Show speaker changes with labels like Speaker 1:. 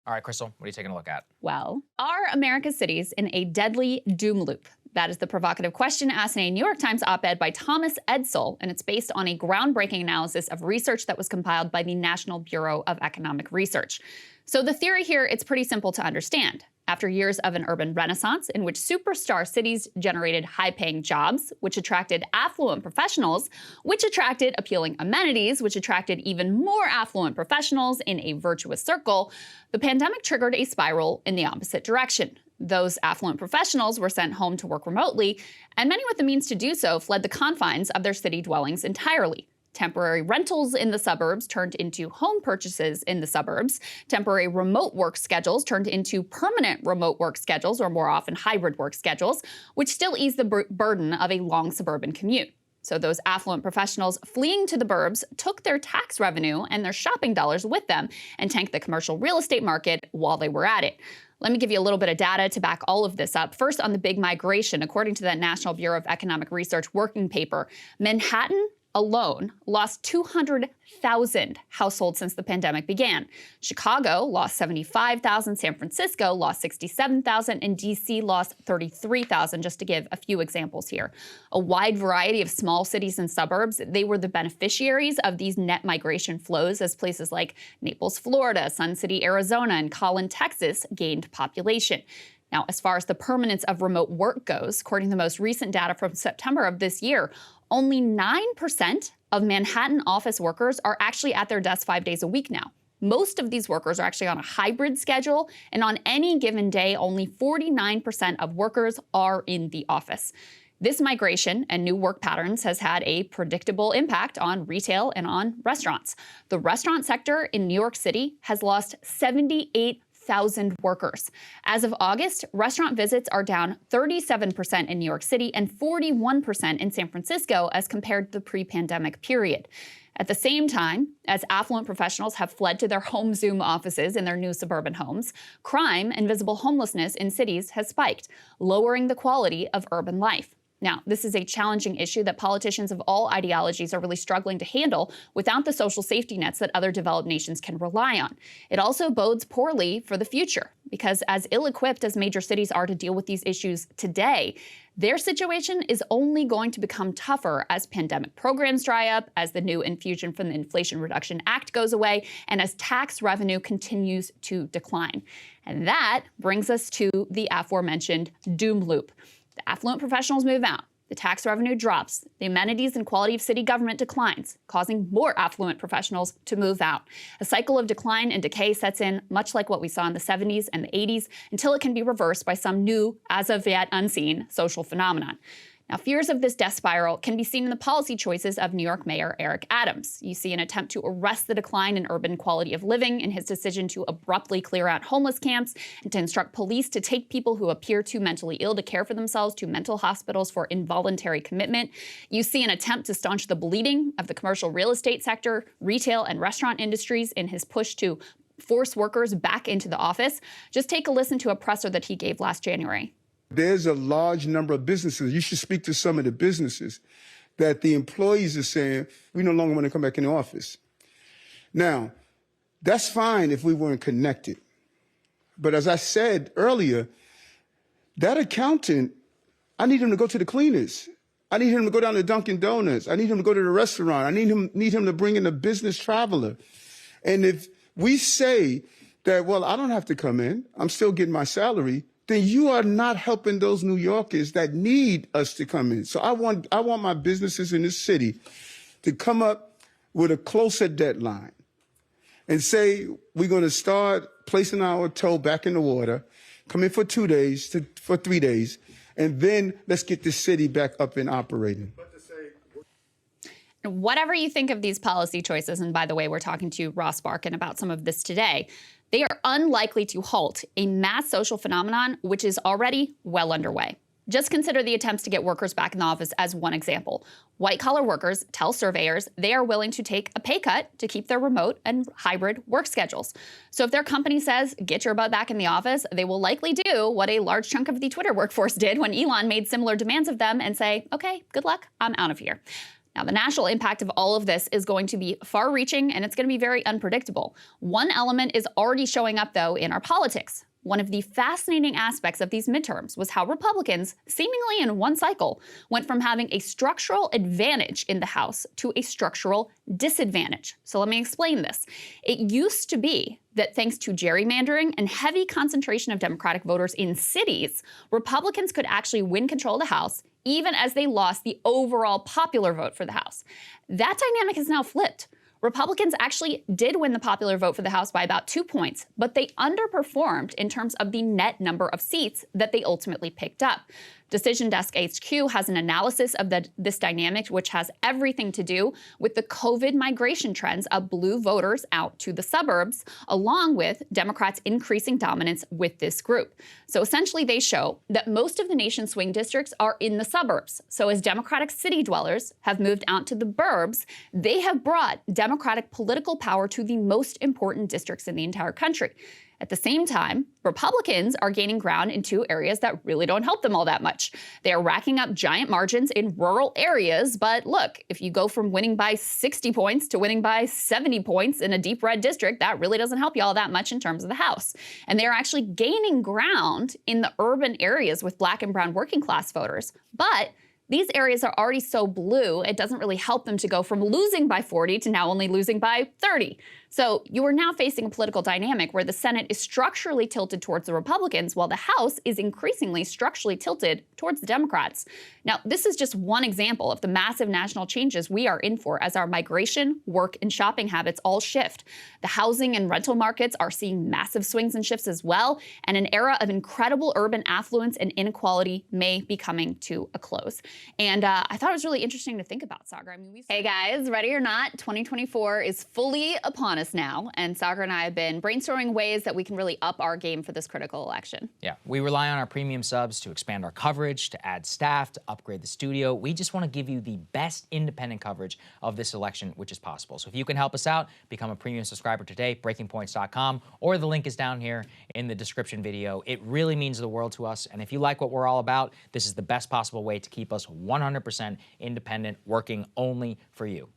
Speaker 1: All right, Krystal, what are you taking a look at?
Speaker 2: Well, are America's cities in a deadly doom loop? That is the provocative question asked in a New York Times op-ed by Thomas Edsall, and it's based on a groundbreaking analysis of research that was compiled by the National Bureau of Economic Research. So the theory here, it's pretty simple to understand. After years of an urban renaissance in which superstar cities generated high-paying jobs, which attracted affluent professionals, which attracted appealing amenities, which attracted even more affluent professionals in a virtuous circle, the pandemic triggered a spiral in the opposite direction. Those affluent professionals were sent home to work remotely, and many with the means to do so fled the confines of their city dwellings entirely. Temporary rentals in the suburbs turned into home purchases in the suburbs. Temporary remote work schedules turned into permanent remote work schedules, or more often hybrid work schedules, which still ease the burden of a long suburban commute. So those affluent professionals fleeing to the burbs took their tax revenue and their shopping dollars with them and tanked the commercial real estate market while they were at it. Let me give you a little bit of data to back all of this up. First, on the big migration, according to that National Bureau of Economic Research working paper, Manhattan alone lost 200,000 households since the pandemic began. Chicago lost 75,000, San Francisco lost 67,000, and DC lost 33,000, just to give a few examples here. A wide variety of small cities and suburbs, they were the beneficiaries of these net migration flows as places like Naples, Florida, Sun City, Arizona, and Collin, Texas gained population. Now, as far as the permanence of remote work goes, according to the most recent data from September of this year, only 9% of Manhattan office workers are actually at their desk 5 days a week now. Most of these workers are actually on a hybrid schedule, and on any given day, only 49% of workers are in the office. This migration and new work patterns has had a predictable impact on retail and on restaurants. The restaurant sector in New York City has lost 78,000 workers. As of August, restaurant visits are down 37% in New York City and 41% in San Francisco as compared to the pre-pandemic period. At the same time, as affluent professionals have fled to their home Zoom offices in their new suburban homes, crime and visible homelessness in cities has spiked, lowering the quality of urban life. Now, this is a challenging issue that politicians of all ideologies are really struggling to handle without the social safety nets that other developed nations can rely on. It also bodes poorly for the future, because as ill-equipped as major cities are to deal with these issues today, their situation is only going to become tougher as pandemic programs dry up, as the new infusion from the Inflation Reduction Act goes away, and as tax revenue continues to decline. And that brings us to the aforementioned doom loop. The affluent professionals move out, the tax revenue drops, the amenities and quality of city government declines, causing more affluent professionals to move out. A cycle of decline and decay sets in, much like what we saw in the 70s and the 80s, until it can be reversed by some new, as of yet unseen, social phenomenon. Now, fears of this death spiral can be seen in the policy choices of New York Mayor Eric Adams. You see an attempt to arrest the decline in urban quality of living in his decision to abruptly clear out homeless camps and to instruct police to take people who appear too mentally ill to care for themselves to mental hospitals for involuntary commitment. You see an attempt to staunch the bleeding of the commercial real estate sector, retail and restaurant industries in his push to force workers back into the office. Just take a listen to a presser that he gave last January.
Speaker 3: There's a large number of businesses. You should speak to some of the businesses that the employees are saying, we no longer want to come back in the office. Now, that's fine if we weren't connected. But as I said earlier, that accountant, I need him to go to the cleaners. I need him to go down to Dunkin' Donuts. I need him to go to the restaurant. I need him to bring in a business traveler. And if we say that, well, I don't have to come in, I'm still getting my salary, then you are not helping those New Yorkers that need us to come in. So I want my businesses in this city to come up with a closer deadline and say, we're going to start placing our toe back in the water, come in for 2 days, for 3 days, and then let's get this city back up and operating.
Speaker 2: Whatever you think of these policy choices, and by the way, we're talking to Ross Barkan about some of this today, they are unlikely to halt a mass social phenomenon which is already well underway. Just consider the attempts to get workers back in the office as one example. White-collar workers tell surveyors they are willing to take a pay cut to keep their remote and hybrid work schedules. So if their company says, get your butt back in the office, they will likely do what a large chunk of the Twitter workforce did when Elon made similar demands of them and say, okay, good luck, I'm out of here. Now, the national impact of all of this is going to be far-reaching, and it's going to be very unpredictable. One element is already showing up, though, in our politics. One of the fascinating aspects of these midterms was how Republicans, seemingly in one cycle, went from having a structural advantage in the House to a structural disadvantage. So let me explain this. It used to be that thanks to gerrymandering and heavy concentration of Democratic voters in cities, Republicans could actually win control of the House, even as they lost the overall popular vote for the House. That dynamic has now flipped. Republicans actually did win the popular vote for the House by about 2 points, but they underperformed in terms of the net number of seats that they ultimately picked up. Decision Desk HQ has an analysis of this dynamic, which has everything to do with the COVID migration trends of blue voters out to the suburbs, along with Democrats' increasing dominance with this group. So essentially, they show that most of the nation's swing districts are in the suburbs. So as Democratic city dwellers have moved out to the burbs, they have brought Democratic political power to the most important districts in the entire country. At the same time, Republicans are gaining ground in two areas that really don't help them all that much. They are racking up giant margins in rural areas, but look, if you go from winning by 60 points to winning by 70 points in a deep red district, that really doesn't help you all that much in terms of the House. And they're actually gaining ground in the urban areas with Black and brown working class voters. But these areas are already so blue, it doesn't really help them to go from losing by 40 to now only losing by 30. So you are now facing a political dynamic where the Senate is structurally tilted towards the Republicans, while the House is increasingly structurally tilted towards the Democrats. Now, this is just one example of the massive national changes we are in for as our migration, work, and shopping habits all shift. The housing and rental markets are seeing massive swings and shifts as well, and an era of incredible urban affluence and inequality may be coming to a close. And I thought it was really interesting to think about, Saagar. I mean, hey guys, ready or not, 2024 is fully upon us now, and Saagar and I have been brainstorming ways that we can really up our game for this critical election.
Speaker 1: Yeah, we rely on our premium subs to expand our coverage, to add staff, to upgrade the studio. We just want to give you the best independent coverage of this election, which is possible. So if you can help us out, become a premium subscriber today, BreakingPoints.com, or the link is down here in the description video. It really means the world to us, and if you like what we're all about, this is the best possible way to keep us 100% independent, working only for you.